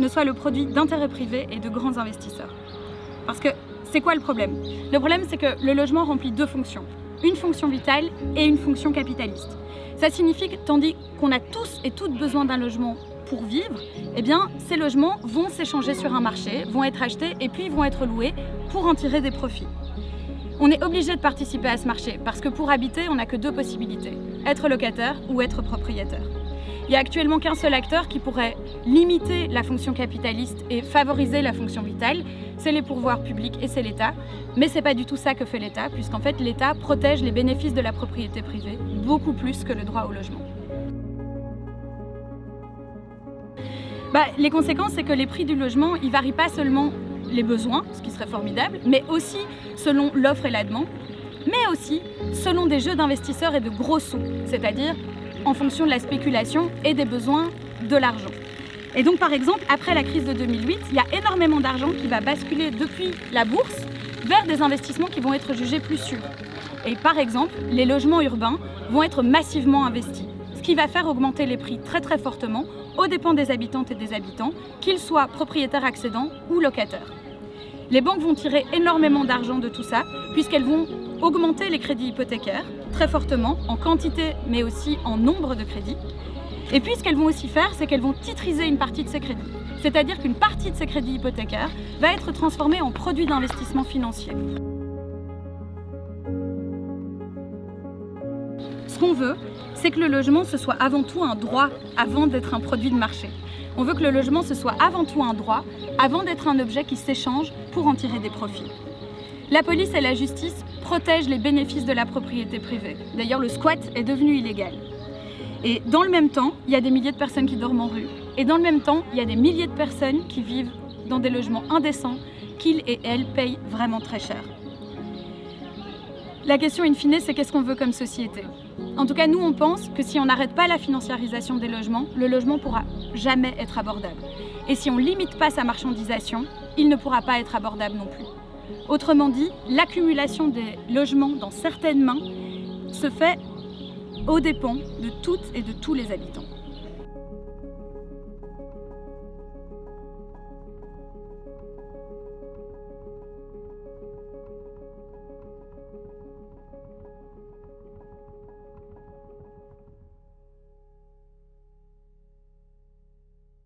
ne soit le produit d'intérêts privés et de grands investisseurs. Parce que c'est quoi le problème? Le problème, c'est que le logement remplit deux fonctions. Une fonction vitale et une fonction capitaliste. Ça signifie que tandis qu'on a tous et toutes besoin d'un logement pour vivre, eh bien, ces logements vont s'échanger sur un marché, vont être achetés et puis vont être loués pour en tirer des profits. On est obligé de participer à ce marché parce que pour habiter, on n'a que deux possibilités, être locataire ou être propriétaire. Il n'y a actuellement qu'un seul acteur qui pourrait limiter la fonction capitaliste et favoriser la fonction vitale, c'est les pourvoirs publics et c'est l'État. Mais ce n'est pas du tout ça que fait l'État, puisqu'en fait l'État protège les bénéfices de la propriété privée beaucoup plus que le droit au logement. Les conséquences, c'est que les prix du logement, ils varient pas seulement les besoins, ce qui serait formidable, mais aussi selon l'offre et la demande, mais aussi selon des jeux d'investisseurs et de gros sous, c'est-à-dire en fonction de la spéculation et des besoins de l'argent. Et donc par exemple, après la crise de 2008, il y a énormément d'argent qui va basculer depuis la bourse vers des investissements qui vont être jugés plus sûrs. Et par exemple, les logements urbains vont être massivement investis, ce qui va faire augmenter les prix très très fortement aux dépens des habitantes et des habitants, qu'ils soient propriétaires accédants ou locataires. Les banques vont tirer énormément d'argent de tout ça, puisqu'elles vont augmenter les crédits hypothécaires très fortement, en quantité mais aussi en nombre de crédits. Et puis ce qu'elles vont aussi faire, c'est qu'elles vont titriser une partie de ces crédits. C'est-à-dire qu'une partie de ces crédits hypothécaires va être transformée en produit d'investissement financier. Ce qu'on veut, c'est que le logement ce soit avant tout un droit avant d'être un produit de marché. On veut que le logement ce soit avant tout un droit avant d'être un objet qui s'échange pour en tirer des profits. La police et la justice protègent les bénéfices de la propriété privée. D'ailleurs, le squat est devenu illégal. Et dans le même temps, il y a des milliers de personnes qui dorment en rue. Et dans le même temps, il y a des milliers de personnes qui vivent dans des logements indécents qu'ils et elles payent vraiment très cher. La question in fine, c'est qu'est-ce qu'on veut comme société? En tout cas, nous, on pense que si on n'arrête pas la financiarisation des logements, le logement ne pourra jamais être abordable. Et si on ne limite pas sa marchandisation, il ne pourra pas être abordable non plus. Autrement dit, l'accumulation des logements dans certaines mains se fait aux dépens de toutes et de tous les habitants.